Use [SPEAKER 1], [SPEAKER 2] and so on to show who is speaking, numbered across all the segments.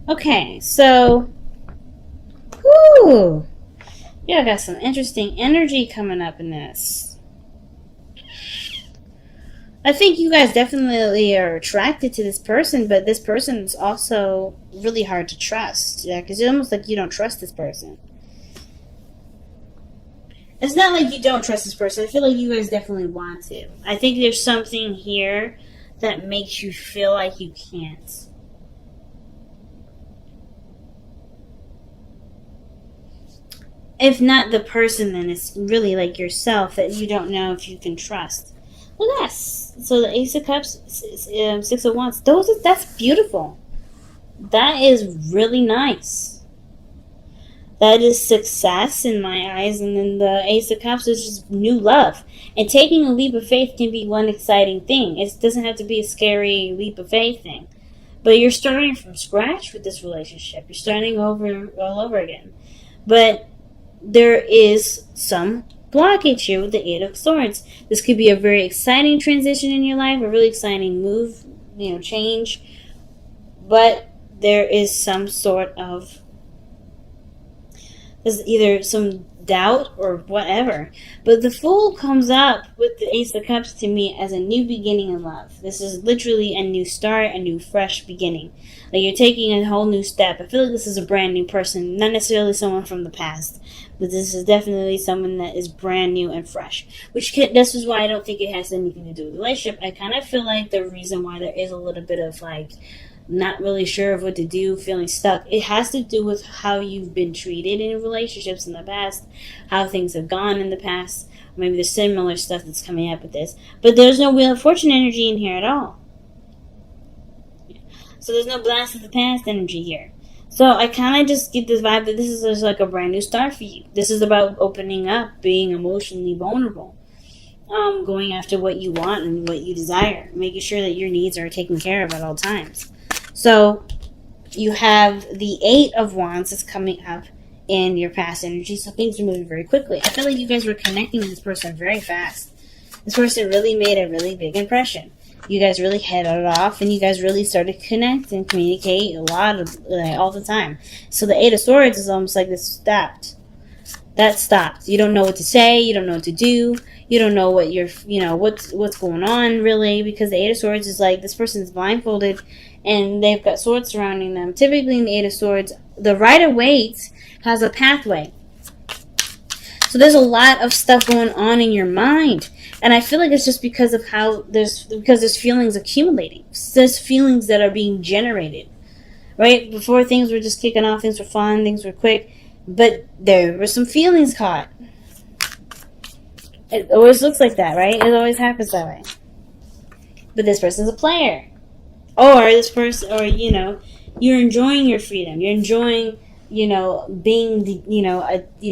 [SPEAKER 1] Okay, so, whoo, yeah, I got some interesting energy coming up in this. I think you guys definitely are attracted to this person, but this person is also really hard to trust. Yeah, because it's almost like you don't trust this person. It's not like you don't trust this person. I feel like you guys definitely want to. I think there's something here that makes you feel like you can't. If not the person, then it's really like yourself that you don't know if you can trust. Look at this. So the Ace of Cups, Six of Wands. That's beautiful. That is really nice. That is success in my eyes, and then the Ace of Cups is just new love. And taking a leap of faith can be one exciting thing. It doesn't have to be a scary leap of faith thing. But you're starting from scratch with this relationship. You're starting over all over again. But there is some blockage here with the Eight of Swords. This could be a very exciting transition in your life, a really exciting move, change. But there is some sort of, there's either some doubt or whatever. But the Fool comes up with the Ace of Cups to me as a new beginning in love. This is literally a new start, a new fresh beginning. Like you're taking a whole new step. I feel like this is a brand new person, not necessarily someone from the past, but this is definitely someone that is brand new and fresh. This is why I don't think it has anything to do with the relationship. I kind of feel like the reason why there is a little bit of like not really sure of what to do, feeling stuck, it has to do with how you've been treated in relationships in the past, how things have gone in the past. Maybe there's similar stuff that's coming up with this. But there's no Wheel of Fortune energy in here at all. So there's no blast of the past energy here. So I kind of just get this vibe that this is just like a brand new start for you. This is about opening up, being emotionally vulnerable, going after what you want and what you desire, making sure that your needs are taken care of at all times. So you have the Eight of Wands that's coming up in your past energy, so things are moving very quickly. I feel like you guys were connecting with this person very fast. This person really made a really big impression. You guys really hit it off, and you guys really started to connect and communicate a lot of all the time. So the Eight of Swords is almost like this stopped. That stopped. You don't know what to say. You don't know what to do. You don't know what what's going on really, because the Eight of Swords is like this person's blindfolded and they've got swords surrounding them. Typically in the Eight of Swords, the Rider-Waite has a pathway. So there's a lot of stuff going on in your mind. And I feel like it's just because of there's feelings accumulating. There's feelings that are being generated. Right? Before things were just kicking off, things were fun, things were quick. But there were some feelings caught. It always looks like that, right? It always happens that way. But this person's a player. Or this person, or, you're enjoying your freedom. You're enjoying, being,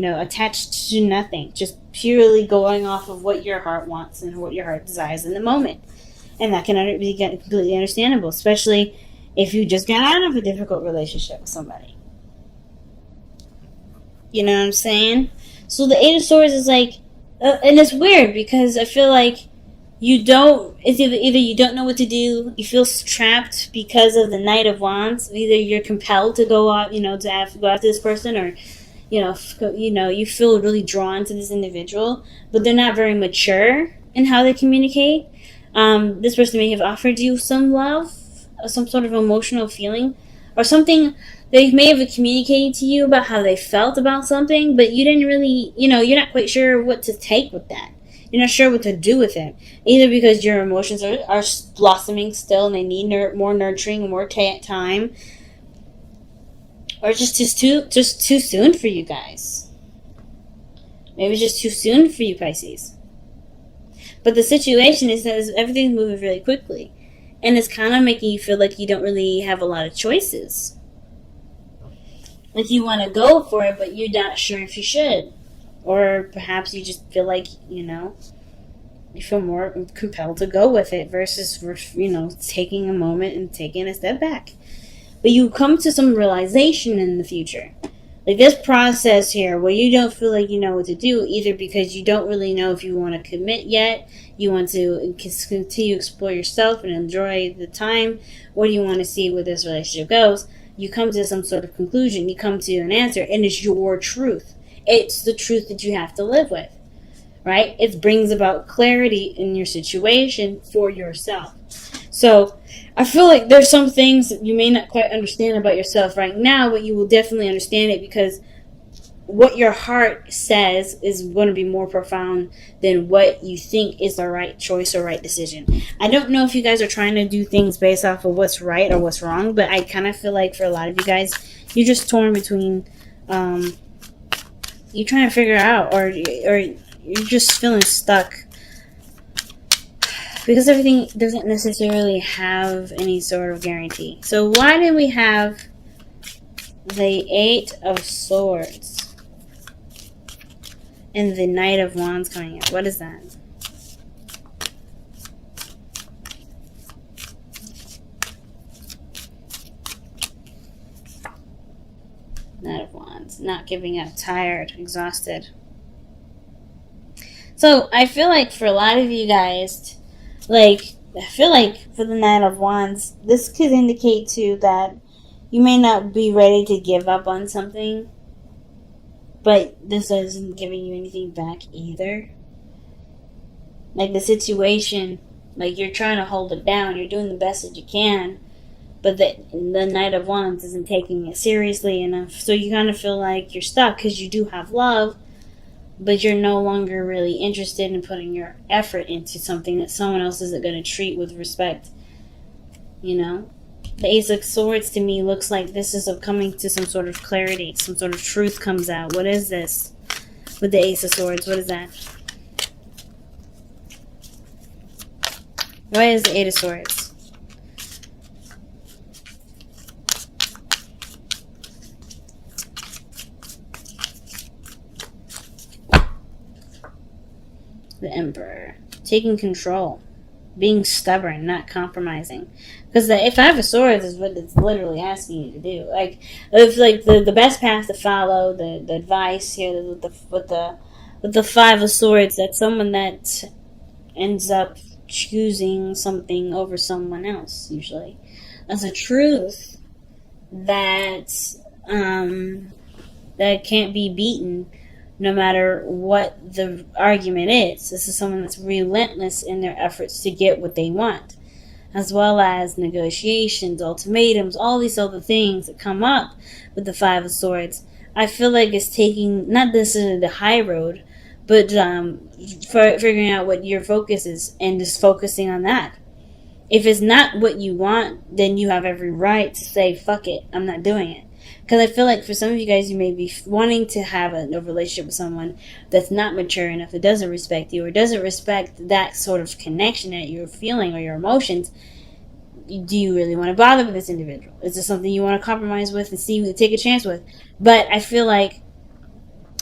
[SPEAKER 1] attached to nothing. Just purely going off of what your heart wants and what your heart desires in the moment. And that can be completely understandable, especially if you just got out of a difficult relationship with somebody. You know what I'm saying? So the Eight of Swords is like, and it's weird because I feel like it's either you don't know what to do, you feel trapped because of the Knight of Wands. Either you're compelled to go out, to go after this person, or, you feel really drawn to this individual, but they're not very mature in how they communicate. This person may have offered you some love, some sort of emotional feeling, or something. They may have communicated to you about how they felt about something, but you didn't really, you're not quite sure what to take with that. You're not sure what to do with it. Either because your emotions are blossoming still and they need more nurturing, more time, or just too soon for you guys. Maybe it's just too soon for you, Pisces. But the situation is that everything's moving really quickly, and it's kind of making you feel like you don't really have a lot of choices. Like you want to go for it, but you're not sure if you should. Or perhaps you just feel like, you feel more compelled to go with it versus, taking a moment and taking a step back. But you come to some realization in the future. Like this process here where you don't feel like you know what to do, either because you don't really know if you want to commit yet, you want to continue to explore yourself and enjoy the time, or you want to see where this relationship goes. you come to some sort of conclusion, you come to an answer, and it's your truth. It's the truth that you have to live with, right? It brings about clarity in your situation for yourself. So I feel like there's some things that you may not quite understand about yourself right now, but you will definitely understand it, because what your heart says is going to be more profound than what you think is the right choice or right decision. I don't know if you guys are trying to do things based off of what's right or what's wrong, but I kind of feel like for a lot of you guys, you're just torn between, you're trying to figure out, or you're just feeling stuck, because everything doesn't necessarily have any sort of guarantee. So why did we have the 8 of Swords and the Knight of Wands coming out? What is that? Knight of Wands. Not giving up. Tired. Exhausted. So I feel like for a lot of you guys, like, I feel like for the Knight of Wands, this could indicate too that you may not be ready to give up on something, but this isn't giving you anything back either. Like the situation, like you're trying to hold it down, you're doing the best that you can, but the Knight of Wands isn't taking it seriously enough. So you kind of feel like you're stuck because you do have love, but you're no longer really interested in putting your effort into something that someone else isn't going to treat with respect. You know? The Ace of Swords to me looks like this is coming to some sort of clarity. Some sort of truth comes out. What is this? With the Ace of Swords, what is that? What is the 8 of Swords? The Emperor. Taking control. Being stubborn, not compromising. Because the 5 of Swords is what it's literally asking you to do. Like, it's like the best path to follow, the advice here with the 5 of Swords, that's someone that ends up choosing something over someone else, usually. That's a truth that that can't be beaten no matter what the argument is. This is someone that's relentless in their efforts to get what they want, as well as negotiations, ultimatums, all these other things that come up with the 5 of Swords. I feel like it's taking, not necessarily the high road, but figuring out what your focus is and just focusing on that. If it's not what you want, then you have every right to say, fuck it, I'm not doing it. Because I feel like for some of you guys, you may be wanting to have a relationship with someone that's not mature enough, that doesn't respect you, or doesn't respect that sort of connection that you're feeling or your emotions. Do you really want to bother with this individual? Is this something you want to compromise with and see, take a chance with? But I feel like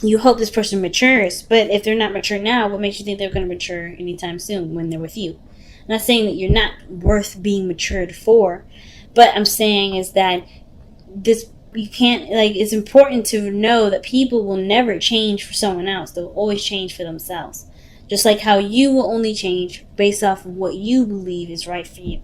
[SPEAKER 1] you hope this person matures, but if they're not mature now, what makes you think they're going to mature anytime soon when they're with you? I'm not saying that you're not worth being matured for, but I'm saying is that this, you can't, like, it's important to know that people will never change for someone else. They'll always change for themselves. Just like how you will only change based off of what you believe is right for you.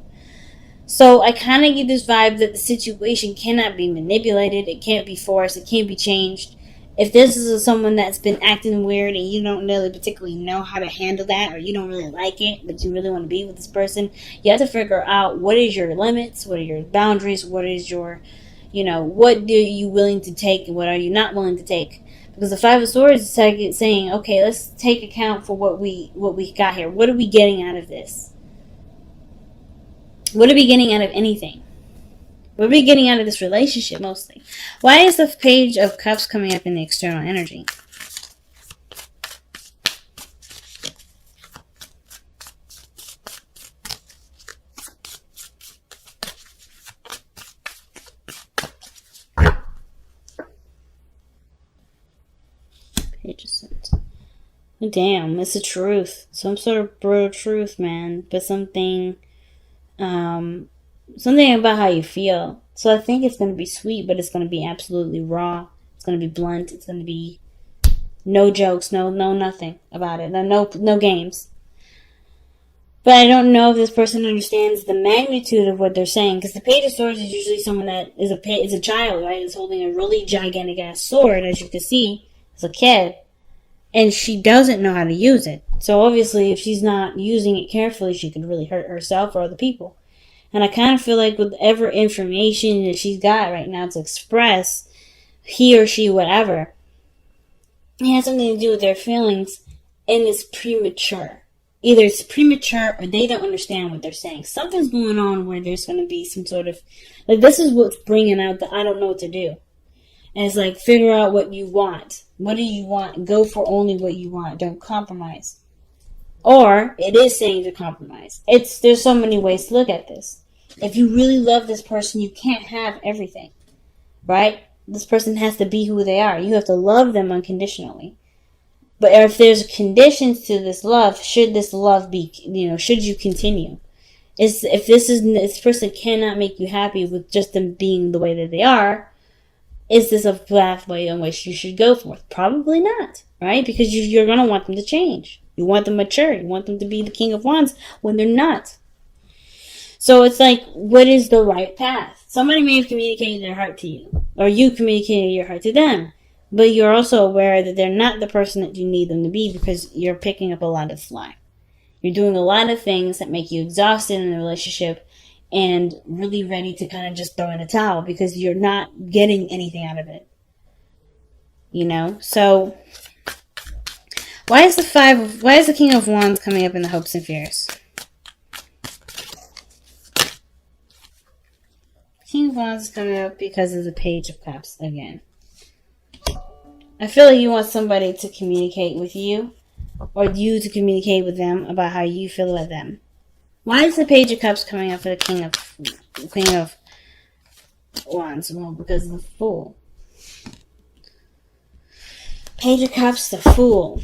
[SPEAKER 1] So I kind of get this vibe that the situation cannot be manipulated. It can't be forced. It can't be changed. If this is someone that's been acting weird and you don't really particularly know how to handle that, or you don't really like it, but you really want to be with this person, you have to figure out what is your limits, what are your boundaries, what is your, what are you willing to take and what are you not willing to take. Because the 5 of Swords is saying, okay, let's take account for what we got here. What are we getting out of this? What are we getting out of anything? What are we getting out of this relationship mostly? Why is the Page of Cups coming up in the external energy? Page of Swords. Oh, damn, it's the truth. Some sort of brutal truth, man. But something about how you feel. So I think it's going to be sweet, but it's going to be absolutely raw. It's going to be blunt. It's going to be no jokes, no nothing about it. No games. But I don't know if this person understands the magnitude of what they're saying, because the Page of Swords is usually someone that is a child, right? Is holding a really gigantic ass sword, as you can see, as a kid, and she doesn't know how to use it. So obviously, if she's not using it carefully, she could really hurt herself or other people. And I kind of feel like with whatever information that she's got right now to express, he or she, whatever, it has something to do with their feelings, and it's premature. Either it's premature or they don't understand what they're saying. Something's going on where there's going to be some sort of, like, this is what's bringing out the I don't know what to do. And it's like, figure out what you want. What do you want? Go for only what you want. Don't compromise. Or it is saying to compromise. There's so many ways to look at this. If you really love this person, you can't have everything, right? This person has to be who they are. You have to love them unconditionally. But if there's conditions to this love, should this love be, should you continue? If this person cannot make you happy with just them being the way that they are, is this a pathway in which you should go for? Probably not, right? Because you're going to want them to change. You want them mature. You want them to be the King of Wands when they're not. So it's like, what is the right path? Somebody may have communicated their heart to you, or you communicated your heart to them. But you're also aware that they're not the person that you need them to be because you're picking up a lot of slack. You're doing a lot of things that make you exhausted in the relationship and really ready to kind of just throw in a towel because you're not getting anything out of it. So why is the King of Wands coming up in the hopes and fears? King of Wands is coming up because of the Page of Cups again. I feel like you want somebody to communicate with you, or you to communicate with them about how you feel about them. Why is the Page of Cups coming up for the King of Wands? Well, because of the Fool. Page of Cups, the Fool.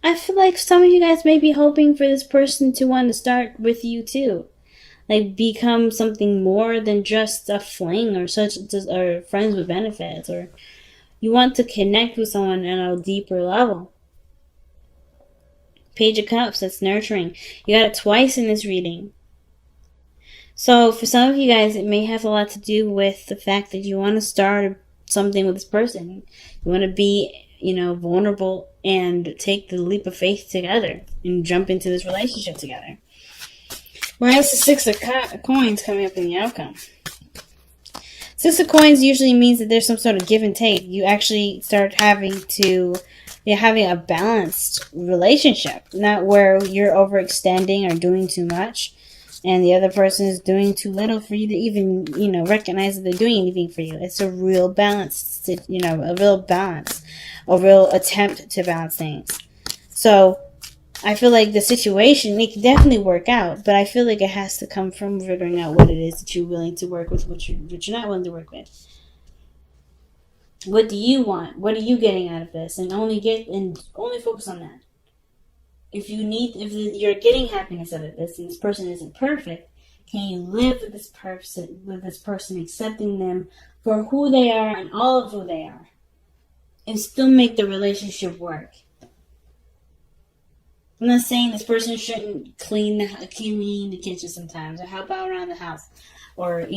[SPEAKER 1] I feel like some of you guys may be hoping for this person to want to start with you too. Like, become something more than just a fling or friends with benefits. Or you want to connect with someone on a deeper level. Page of Cups, that's nurturing. You got it twice in this reading. So for some of you guys, it may have a lot to do with the fact that you want to start something with this person. You want to be, vulnerable and take the leap of faith together and jump into this relationship together. Why is the Six of Coins coming up in the outcome? Six of Coins usually means that there's some sort of give and take. You actually start having a balanced relationship, not where you're overextending or doing too much and the other person is doing too little for you to even, recognize that they're doing anything for you. It's a real balance, a real attempt to balance things. So I feel like the situation, it can definitely work out, but I feel like it has to come from figuring out what it is that you're willing to work with, what you're not willing to work with. What do you want? What are you getting out of this? And only focus on that. If you're getting happiness out of this, and this person isn't perfect, can you live with this person, accepting them for who they are and all of who they are, and still make the relationship work? I'm not saying this person shouldn't clean the kitchen sometimes, or help out around the house, or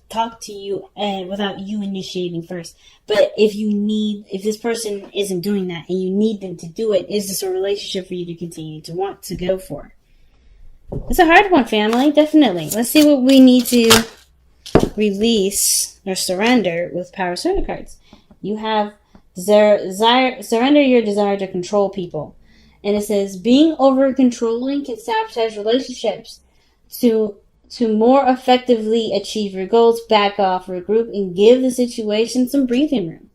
[SPEAKER 1] talk to you without you initiating first. But if this person isn't doing that and you need them to do it, is this a relationship for you to continue to want to go for? It's a hard one, family, definitely. Let's see what we need to release or surrender with Power Surrender cards. You have surrender your desire to control people. And it says, being over-controlling can sabotage relationships. To more effectively achieve your goals, back off, regroup, and give the situation some breathing room.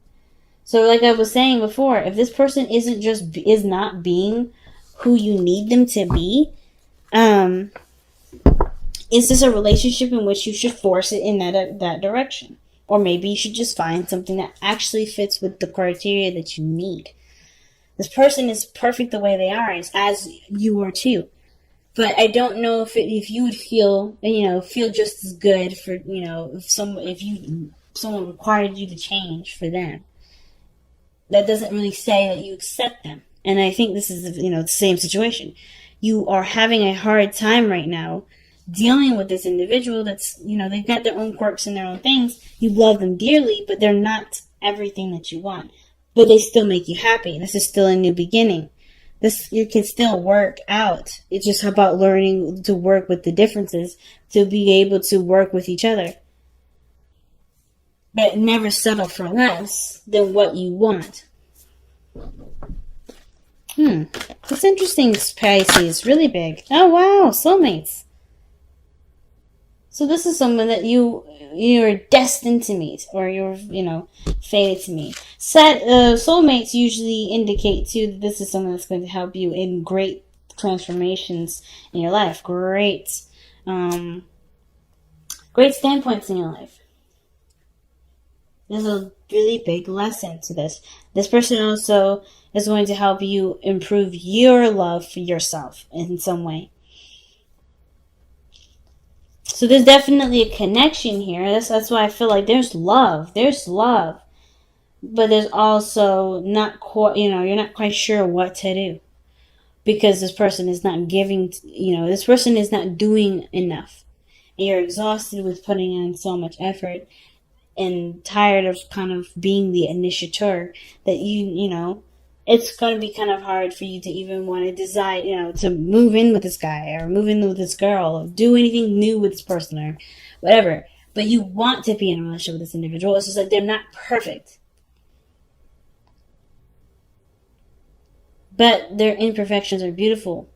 [SPEAKER 1] So like I was saying before, if this person is not being who you need them to be, is this a relationship in which you should force it in that direction? Or maybe you should just find something that actually fits with the criteria that you need. This person is perfect the way they are, as you are too. But I don't know if you would feel just as good for, if someone required you to change for them. That doesn't really say that you accept them. And I think this is, the same situation. You are having a hard time right now dealing with this individual that's, they've got their own quirks and their own things. You love them dearly, but they're not everything that you want. But they still make you happy. This is still a new beginning. You can still work out. It's just about learning to work with the differences to be able to work with each other. But never settle for less than what you want. It's interesting, Pisces. Really big. Oh, wow. Soulmates. So this is someone that you're destined to meet, or you're, fated to meet. Soulmates usually indicate, too, that this is someone that's going to help you in great transformations in your life. Great standpoints in your life. There's a really big lesson to this. This person also is going to help you improve your love for yourself in some way. So there's definitely a connection here. That's why I feel like there's love. There's love. But there's also not quite, you're not quite sure what to do. Because this person is not giving, this person is not doing enough. And you're exhausted with putting in so much effort and tired of kind of being the initiator that it's going to be kind of hard for you to even want to decide, to move in with this guy or move in with this girl or do anything new with this person or whatever. But you want to be in a relationship with this individual. It's just like they're not perfect. But their imperfections are beautiful.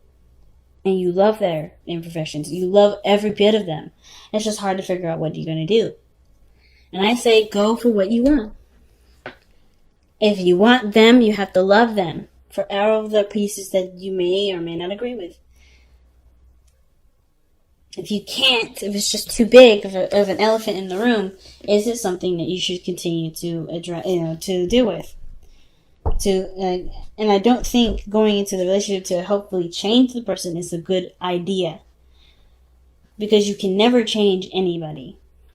[SPEAKER 1] And you love their imperfections. You love every bit of them. It's just hard to figure out what you're going to do. And I say go for what you want. If you want them, you have to love them for all of the pieces that you may or may not agree with. If you can't, if it's just too big of an elephant in the room, is it something that you should continue to address, to deal with? And I don't think going into the relationship to hopefully change the person is a good idea. Because you can never change anybody.